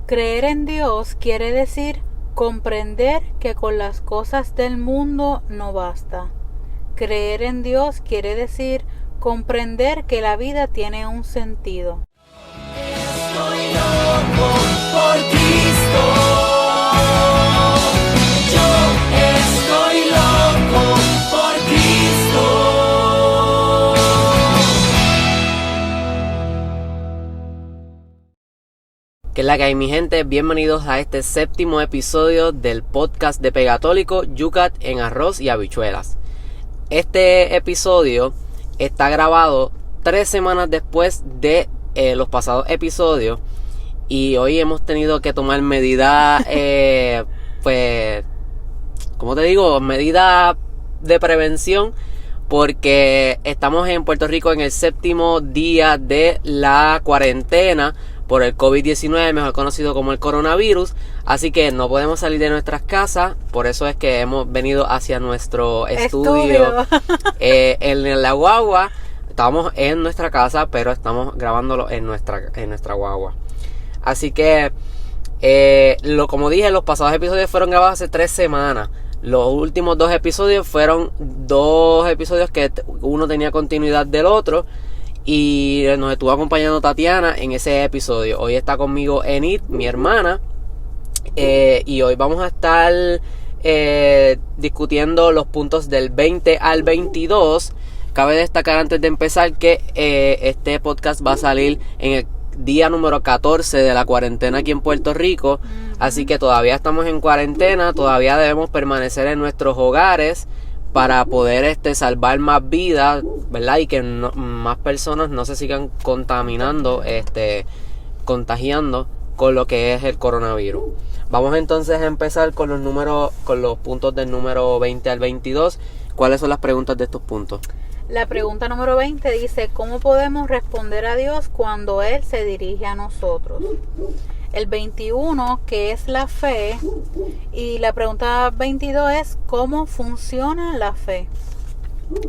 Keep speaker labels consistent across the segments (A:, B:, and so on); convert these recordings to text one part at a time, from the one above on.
A: Creer en Dios quiere decir comprender que con las cosas del mundo no basta. Creer en Dios quiere decir comprender que la vida tiene un sentido.
B: Estoy loco por Cristo. Yo estoy loco por Cristo.
C: ¿Qué es la que hay, mi gente? Bienvenidos a este séptimo episodio del podcast de Pegatólico, Yucat en arroz y habichuelas. Este episodio está grabado 3 semanas después de los pasados episodios y hoy hemos tenido que tomar medidas, pues, ¿cómo te digo? Medidas de prevención, porque estamos en Puerto Rico en el 7º día de la cuarentena por el COVID-19, mejor conocido como el coronavirus. Así que no podemos salir de nuestras casas. Por eso es que hemos venido hacia nuestro estudio en la guagua. Estamos en nuestra casa, pero estamos grabándolo en nuestra guagua. Así que, como dije, los pasados episodios fueron grabados hace 3 semanas. Los últimos 2 episodios fueron 2 episodios que uno tenía continuidad del otro. Y nos estuvo acompañando Tatiana en ese episodio. Hoy está conmigo Enid, mi hermana. Y hoy vamos a estar discutiendo los puntos del 20 al 22. Cabe destacar antes de empezar que este podcast va a salir en el día número 14 de la cuarentena aquí en Puerto Rico. Así que todavía estamos en cuarentena. Todavía debemos permanecer en nuestros hogares para poder salvar más vidas, ¿verdad? Y que más personas no se sigan contaminando, contagiando con lo que es el coronavirus. Vamos entonces a empezar con los puntos del número 20 al 22. ¿Cuáles son las preguntas de estos puntos?
A: La pregunta número 20 dice, ¿cómo podemos responder a Dios cuando Él se dirige a nosotros? El 21, que es la fe, y la pregunta 22 es, ¿cómo funciona la fe?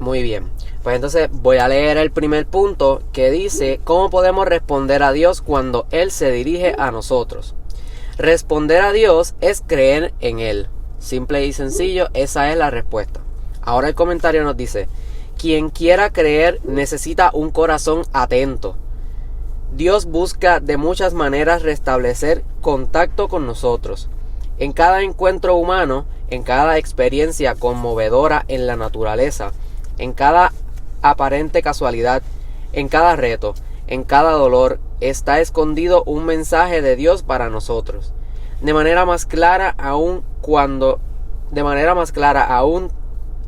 C: Muy bien, pues entonces voy a leer el primer punto que dice, ¿cómo podemos responder a Dios cuando Él se dirige a nosotros? Responder a Dios es creer en Él. Simple y sencillo, esa es la respuesta. Ahora el comentario nos dice, quien quiera creer necesita un corazón atento. Dios busca de muchas maneras restablecer contacto con nosotros. En cada encuentro humano, en cada experiencia conmovedora en la naturaleza, en cada aparente casualidad, en cada reto, en cada dolor, está escondido un mensaje de Dios para nosotros. De manera más clara aún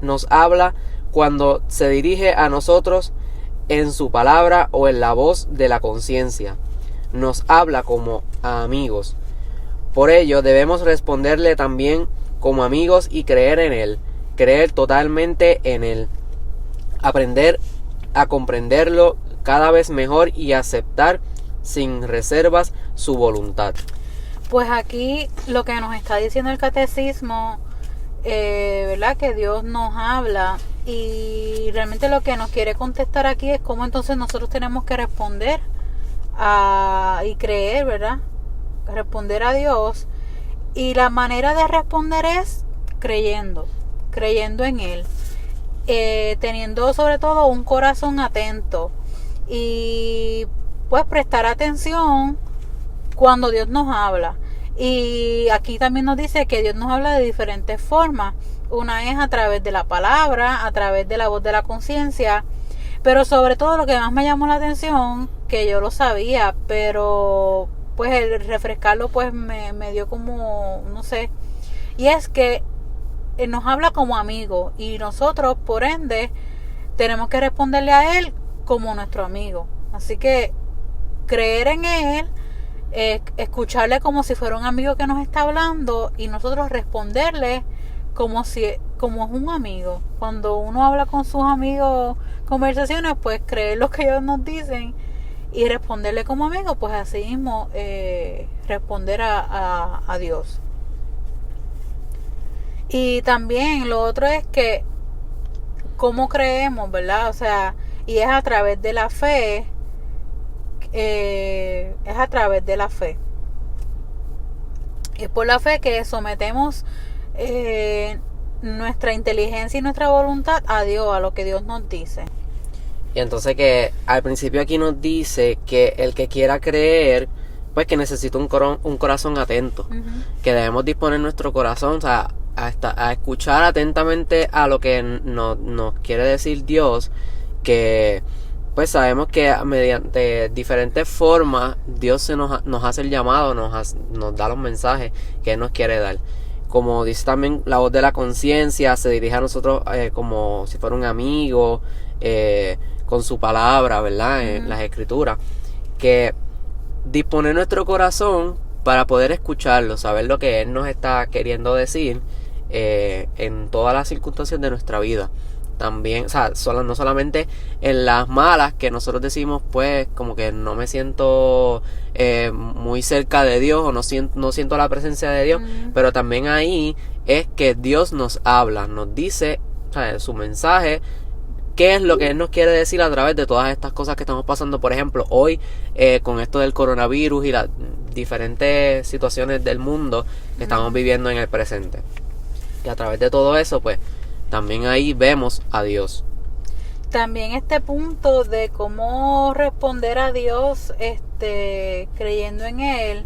C: nos habla cuando se dirige a nosotros en su palabra o en la voz de la conciencia. Nos habla como a amigos. Por ello debemos responderle también como amigos y creer en Él. Creer totalmente en Él. Aprender a comprenderlo cada vez mejor y aceptar sin reservas su voluntad.
A: Pues aquí lo que nos está diciendo el catecismo, ¿verdad? Que Dios nos habla. Y realmente lo que nos quiere contestar aquí es cómo entonces nosotros tenemos que responder y creer, ¿verdad? Responder a Dios. Y la manera de responder es creyendo en Él. Teniendo sobre todo un corazón atento. Y pues prestar atención cuando Dios nos habla. Y aquí también nos dice que Dios nos habla de diferentes formas. Una es a través de la palabra, a través de la voz de la conciencia. Pero sobre todo lo que más me llamó la atención, que yo lo sabía, pero pues el refrescarlo pues me dio como, no sé. Y es que Él nos habla como amigo y nosotros, por ende, tenemos que responderle a Él como nuestro amigo. Así que creer en Él, escucharle como si fuera un amigo que nos está hablando y nosotros responderle como es un amigo. Cuando uno habla con sus amigos conversaciones, pues creer lo que ellos nos dicen y responderle como amigo, pues así mismo responder a Dios. Y también lo otro es que cómo creemos, ¿verdad? O sea, y es a través de la fe. Es por la fe que sometemos nuestra inteligencia y nuestra voluntad a Dios, a lo que Dios nos dice.
C: Y entonces que al principio aquí nos dice que el que quiera creer, pues que necesita un corazón atento. Que debemos disponer nuestro corazón, o sea, a escuchar atentamente a lo que nos quiere decir Dios, que pues sabemos que mediante diferentes formas Dios nos hace el llamado, nos da los mensajes que Él nos quiere dar. Como dice también la voz de la conciencia, se dirige a nosotros como si fuera un amigo, con su palabra, ¿verdad? En las escrituras. Que disponer nuestro corazón para poder escucharlo, saber lo que Él nos está queriendo decir en todas las circunstancias de nuestra vida. También, o sea, no solamente en las malas, que nosotros decimos, pues, como que no me siento muy cerca de Dios, o no siento la presencia de Dios, pero también ahí es que Dios nos habla, nos dice, o sea, su mensaje, qué es lo que Él nos quiere decir a través de todas estas cosas que estamos pasando. Por ejemplo, hoy con esto del coronavirus y las diferentes situaciones del mundo que estamos viviendo en el presente. Y a través de todo eso, pues, también ahí vemos a Dios.
A: También este punto de cómo responder a Dios creyendo en Él,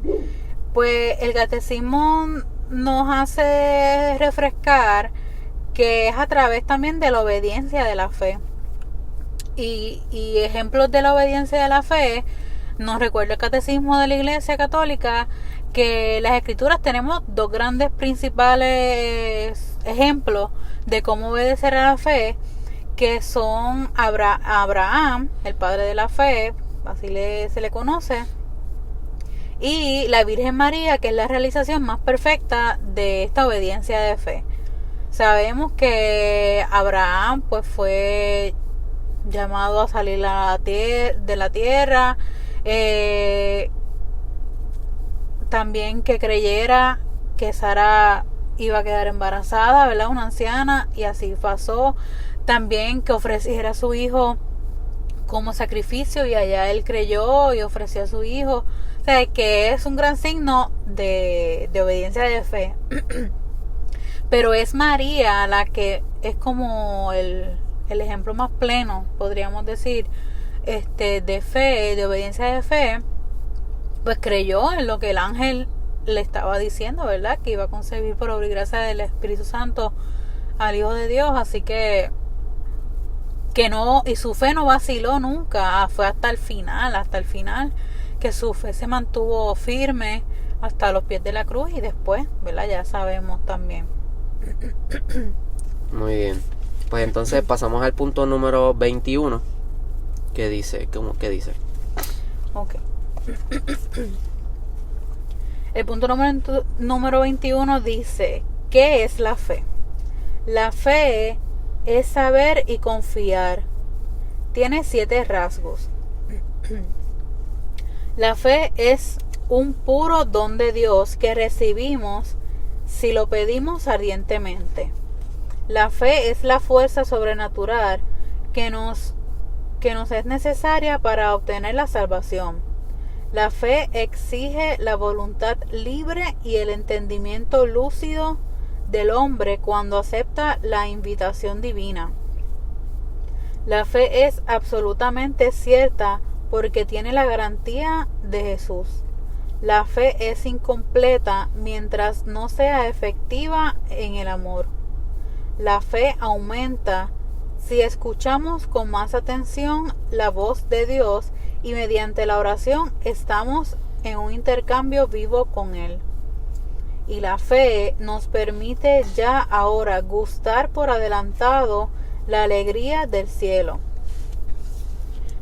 A: pues el catecismo nos hace refrescar que es a través también de la obediencia de la fe. Y ejemplos de la obediencia de la fe nos recuerda el catecismo de la Iglesia Católica, que las Escrituras tenemos dos grandes principales ejemplos de cómo obedecer a la fe, que son Abraham, el padre de la fe, así se le conoce, y la Virgen María, que es la realización más perfecta de esta obediencia de fe. Sabemos que Abraham pues fue llamado a salir de la tierra, también que creyera que Sara iba a quedar embarazada, ¿verdad? Una anciana, y así pasó. También que ofreciera a su hijo como sacrificio, y allá él creyó y ofreció a su hijo. O sea, que es un gran signo de obediencia de fe. Pero es María la que es como el ejemplo más pleno, podríamos decir, de fe, de obediencia de fe. Pues creyó en lo que el ángel le estaba diciendo, ¿verdad? Que iba a concebir por obra y gracia del Espíritu Santo al Hijo de Dios. Así que no, y su fe no vaciló nunca, fue hasta el final, que su fe se mantuvo firme hasta los pies de la cruz, y después, ¿verdad? Ya sabemos también.
C: Muy bien. Pues entonces pasamos al punto número 21, que dice, ¿qué dice?
A: Ok. El punto número 21 dice, ¿qué es la fe? La fe es saber y confiar. Tiene 7 rasgos. La fe es un puro don de Dios que recibimos si lo pedimos ardientemente. La fe es la fuerza sobrenatural que nos es necesaria para obtener la salvación. La fe exige la voluntad libre y el entendimiento lúcido del hombre cuando acepta la invitación divina. La fe es absolutamente cierta porque tiene la garantía de Jesús. La fe es incompleta mientras no sea efectiva en el amor. La fe aumenta si escuchamos con más atención la voz de Dios y mediante la oración estamos en un intercambio vivo con Él. Y la fe nos permite ya ahora gustar por adelantado la alegría del cielo.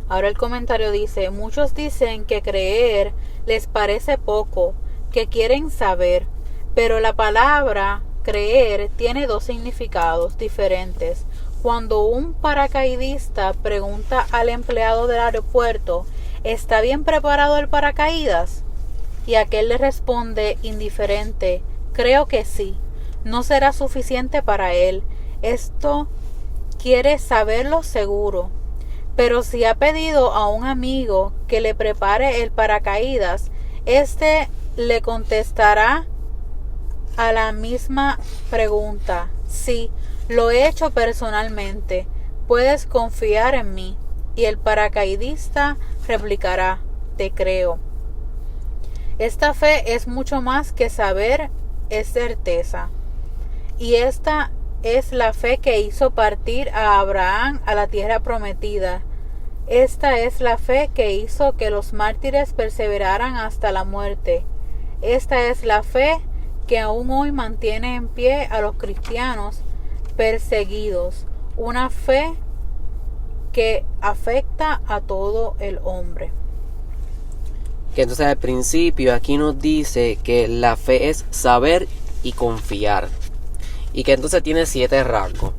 A: Ahora el comentario dice, muchos dicen que creer les parece poco, que quieren saber, pero la palabra creer tiene 2 significados diferentes. Cuando un paracaidista pregunta al empleado del aeropuerto, ¿está bien preparado el paracaídas? Y aquel le responde indiferente, creo que sí, no será suficiente para él. Esto quiere saberlo seguro. Pero si ha pedido a un amigo que le prepare el paracaídas, éste le contestará a la misma pregunta. Sí, lo he hecho personalmente. Puedes confiar en mí. Y el paracaidista replicará, te creo. Esta fe es mucho más que saber, es certeza. Y esta es la fe que hizo partir a Abraham a la tierra prometida. Esta es la fe que hizo que los mártires perseveraran hasta la muerte. Esta es la fe que aún hoy mantiene en pie a los cristianos perseguidos. Una fe que afecta a todo el hombre.
C: Que entonces al principio aquí nos dice que la fe es saber y confiar. Y que entonces tiene 7 rasgos.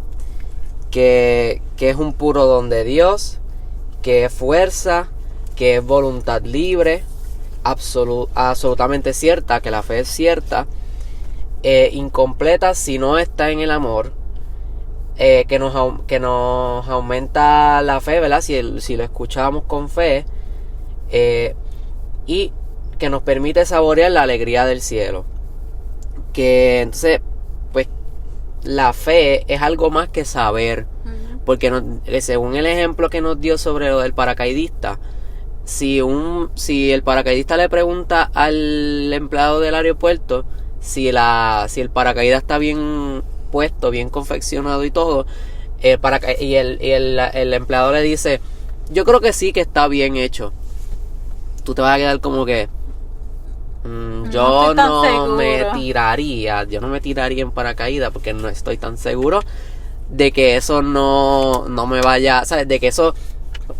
C: Que es un puro don de Dios, que es fuerza, que es voluntad libre, absolutamente cierta, que la fe es cierta, incompleta si no está en el amor, que nos aumenta la fe, ¿verdad? Si lo escuchamos con fe, y que nos permite saborear la alegría del cielo. Que entonces, pues, la fe es algo más que saber, porque según el ejemplo que nos dio sobre lo del paracaidista, si el paracaidista le pregunta al empleado del aeropuerto si el paracaídas está bien puesto, bien confeccionado y todo, el empleado le dice, yo creo que sí, que está bien hecho, tú te vas a quedar como que yo no me tiraría en paracaídas porque no estoy tan seguro de que eso no me vaya, ¿sabes? De que eso,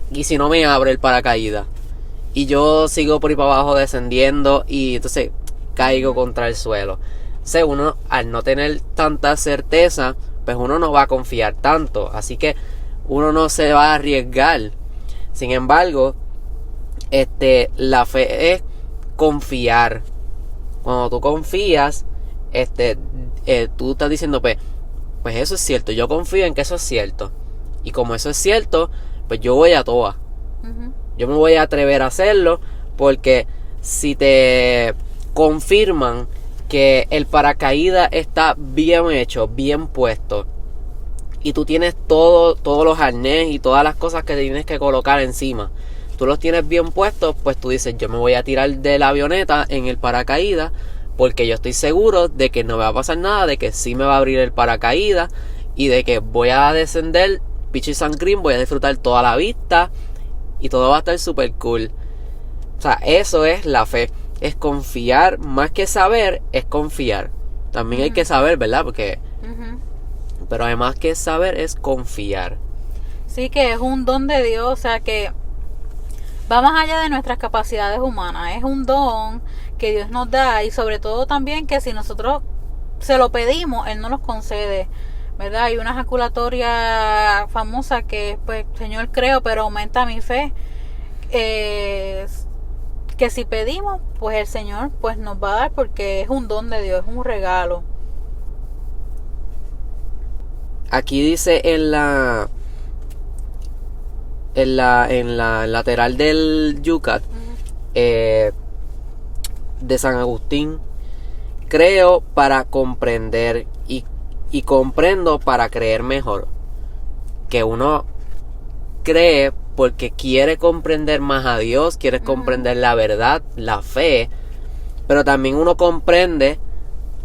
C: y si no me abre el paracaídas y yo sigo por ahí para abajo descendiendo y entonces caigo contra el suelo. Entonces uno, al no tener tanta certeza, pues uno no va a confiar tanto, así que uno no se va a arriesgar. Sin embargo, la fe es confiar. Cuando tú confías, tú estás diciendo, pues eso es cierto, yo confío en que eso es cierto. Y como eso es cierto, pues yo voy a toa. Yo me voy a atrever a hacerlo, porque si te confirman que el paracaídas está bien hecho, bien puesto, y tú tienes todos los arnés y todas las cosas que te tienes que colocar encima, tú los tienes bien puestos, pues tú dices, yo me voy a tirar de la avioneta en el paracaídas, porque yo estoy seguro de que no me va a pasar nada, de que sí me va a abrir el paracaídas, y de que voy a descender Peaches and Cream, voy a disfrutar toda la vista, y todo va a estar super cool. O sea, eso es la fe, es confiar, más que saber, es confiar. También hay que saber, ¿verdad? Porque pero además que saber es confiar.
A: Sí, que es un don de Dios, o sea que va más allá de nuestras capacidades humanas, es un don que Dios nos da, y sobre todo también que si nosotros se lo pedimos, Él nos los concede, ¿verdad? Hay una ejaculatoria famosa que, pues, Señor, creo, pero aumenta mi fe, que si pedimos, pues el Señor pues nos va a dar, porque es un don de Dios, es un regalo.
C: Aquí dice en la lateral del Yucat, de San Agustín, creo para comprender y comprendo para creer mejor. Que uno cree porque quiere comprender más a Dios, quiere comprender la verdad, la fe, pero también uno comprende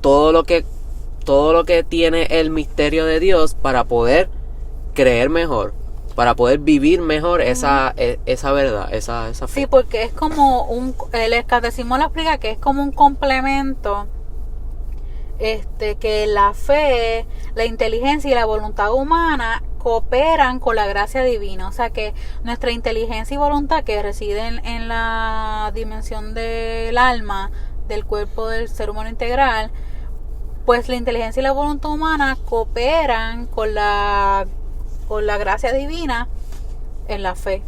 C: todo lo que tiene el misterio de Dios para poder creer mejor, para poder vivir mejor esa verdad, esa fe.
A: Sí, porque es como el catecismo lo explica, que es como un complemento, que la fe, la inteligencia y la voluntad humana cooperan con la gracia divina. O sea que nuestra inteligencia y voluntad, que residen en la dimensión del alma, del cuerpo del ser humano integral, pues la inteligencia y la voluntad humana cooperan con la gracia divina en la fe.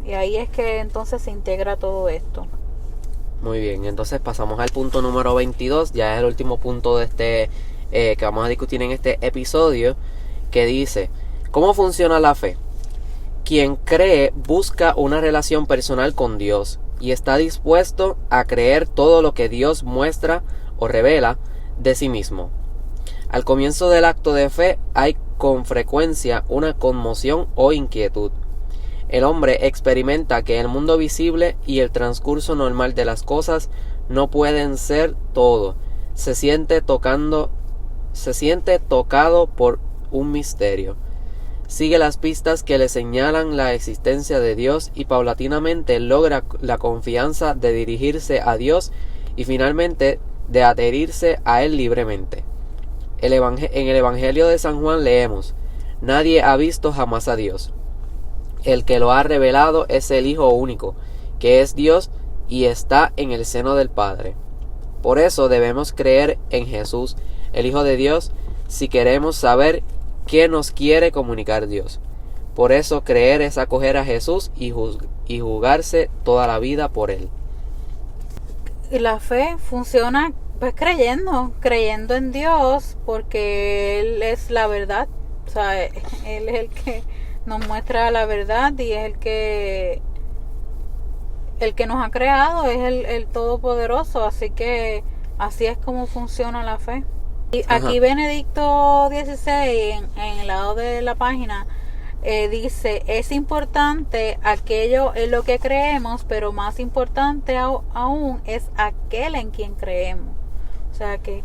A: Y ahí es que entonces se integra todo esto.
C: Muy bien, entonces pasamos al punto número 22, ya es el último punto de que vamos a discutir en este episodio, que dice, ¿cómo funciona la fe? Quien cree busca una relación personal con Dios y está dispuesto a creer todo lo que Dios muestra o revela, de sí mismo. Al comienzo del acto de fe hay con frecuencia una conmoción o inquietud. El hombre experimenta que el mundo visible y el transcurso normal de las cosas no pueden ser todo. Se siente tocado por un misterio. Sigue las pistas que le señalan la existencia de Dios y paulatinamente logra la confianza de dirigirse a Dios y finalmente de adherirse a Él libremente. En el Evangelio de San Juan leemos: nadie ha visto jamás a Dios. El que lo ha revelado es el Hijo único, que es Dios y está en el seno del Padre. Por eso debemos creer en Jesús, el Hijo de Dios, si queremos saber qué nos quiere comunicar Dios. Por eso creer es acoger a Jesús y jugarse toda la vida por Él.
A: Y la fe funciona pues creyendo en Dios, porque Él es la verdad. O sea, Él es el que nos muestra la verdad y es el que nos ha creado, es el Todopoderoso. Así que así es como funciona la fe. Y aquí Benedicto XVI, en el lado de la página, dice: es importante aquello en lo que creemos, pero más importante aún es aquel en quien creemos. O sea que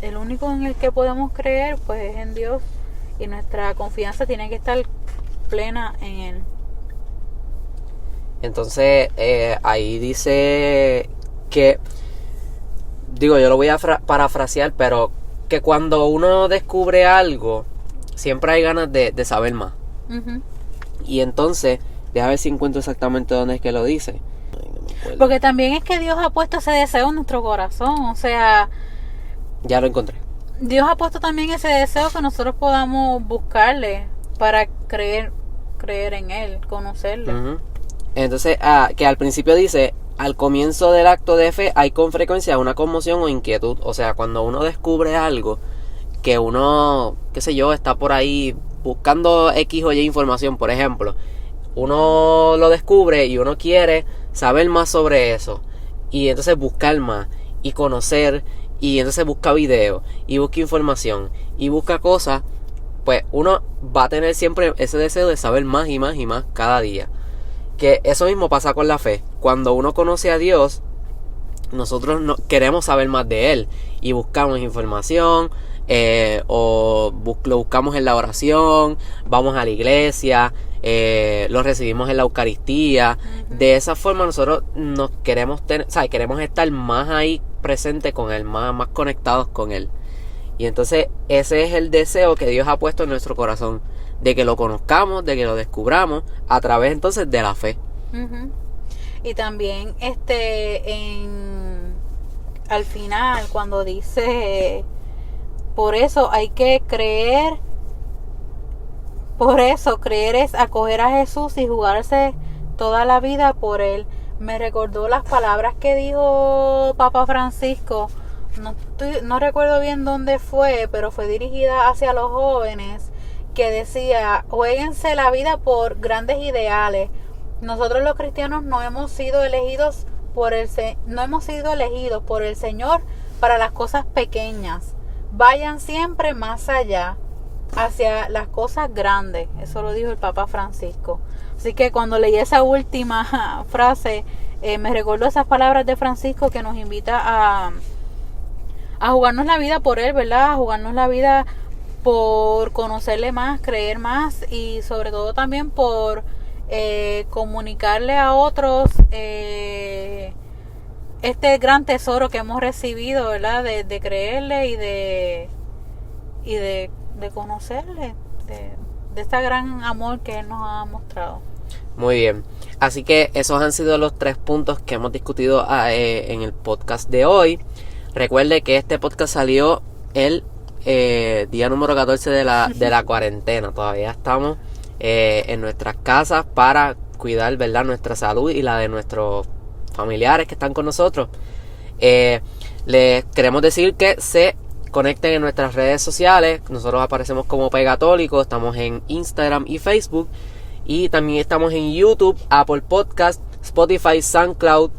A: el único en el que podemos creer pues es en Dios, y nuestra confianza tiene que estar plena en Él.
C: Entonces ahí dice que, digo, yo lo voy a parafrasear, pero que cuando uno descubre algo, siempre hay ganas de saber más.
A: Uh-huh.
C: Y entonces, déjame ver si encuentro exactamente dónde es que lo dice. Ay, no me acuerdo.
A: Porque también es que Dios ha puesto ese deseo en nuestro corazón. O sea,
C: Ya lo encontré.
A: Dios ha puesto también ese deseo que nosotros podamos buscarle para creer en Él, conocerle.
C: Uh-huh. Entonces, que al principio dice: al comienzo del acto de fe hay con frecuencia una conmoción o inquietud. O sea, cuando uno descubre algo, que uno, qué sé yo, está por ahí buscando X o Y información, por ejemplo, uno lo descubre y uno quiere saber más sobre eso, y entonces buscar más y conocer, y entonces busca videos y busca información y busca cosas, pues uno va a tener siempre ese deseo de saber más y más y más cada día. Que eso mismo pasa con la fe. Cuando uno conoce a Dios, nosotros queremos saber más de Él y buscamos información, lo buscamos en la oración, vamos a la iglesia, lo recibimos en la Eucaristía. Uh-huh. De esa forma nosotros nos queremos queremos estar más ahí presentes con Él, más conectados con Él. Y entonces ese es el deseo que Dios ha puesto en nuestro corazón, de que lo conozcamos, de que lo descubramos a través entonces de la fe.
A: Uh-huh. Y también al final, cuando dice: por eso hay que creer, por eso creer es acoger a Jesús y jugarse toda la vida por Él. Me recordó las palabras que dijo Papa Francisco. No recuerdo bien dónde fue, pero fue dirigida hacia los jóvenes, que decía: juéguense la vida por grandes ideales. Nosotros los cristianos no hemos sido elegidos por el Señor para las cosas pequeñas. Vayan siempre más allá, hacia las cosas grandes. Eso lo dijo el Papa Francisco. Así que cuando leí esa última frase, me recordó esas palabras de Francisco, que nos invita a jugarnos la vida por Él, ¿verdad? A jugarnos la vida por conocerle más, creer más, y sobre todo también por comunicarle a otros este gran tesoro que hemos recibido, ¿verdad? De creerle y de conocerle, de este gran amor que Él nos ha mostrado.
C: Muy bien, así que esos han sido los 3 puntos que hemos discutido en el podcast de hoy. Recuerde que este podcast salió el día número 14 de la cuarentena. Todavía estamos en nuestras casas para cuidar, ¿verdad?, nuestra salud y la de nuestros familiares que están con nosotros. Les queremos decir que se conecten en nuestras redes sociales. Nosotros aparecemos como Pegatólico. Estamos en Instagram y Facebook, y también estamos en YouTube, Apple Podcast, Spotify, SoundCloud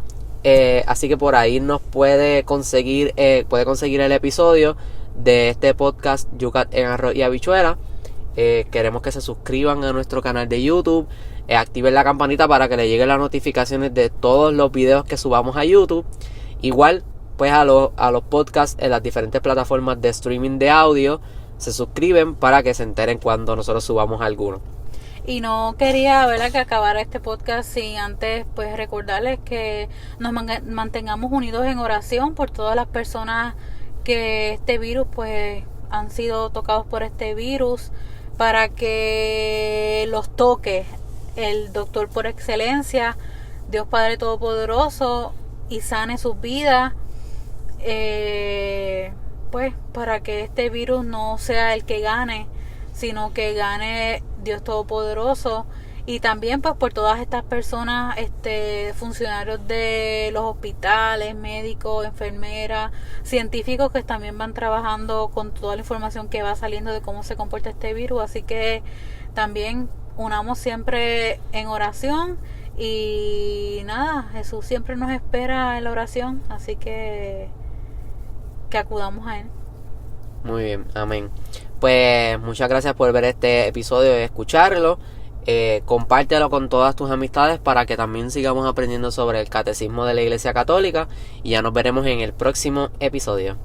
C: Así que por ahí nos puede conseguir el episodio de este podcast Yucat en Arroz y Habichuela. Queremos que se suscriban a nuestro canal de YouTube, activen la campanita para que le lleguen las notificaciones de todos los videos que subamos a YouTube. Igual pues a los podcasts en las diferentes plataformas de streaming de audio se suscriben para que se enteren cuando nosotros subamos alguno.
A: Y no quería, ¿verdad?, que acabara este podcast sin antes pues recordarles que nos mantengamos unidos en oración por todas las personas que este virus pues han sido tocados por este virus, para que los toque el doctor por excelencia, Dios Padre Todopoderoso, y sane sus vidas, pues para que este virus no sea el que gane, sino que gane Dios Todopoderoso. Y también pues por todas estas personas, funcionarios de los hospitales, médicos, enfermeras, científicos que también van trabajando con toda la información que va saliendo de cómo se comporta este virus. Así que también unamos siempre en oración. Y nada, Jesús siempre nos espera en la oración, así que acudamos a Él.
C: Muy bien, amén. Pues muchas gracias por ver este episodio y escucharlo. Compártelo con todas tus amistades para que también sigamos aprendiendo sobre el catecismo de la Iglesia Católica. Y ya nos veremos en el próximo episodio.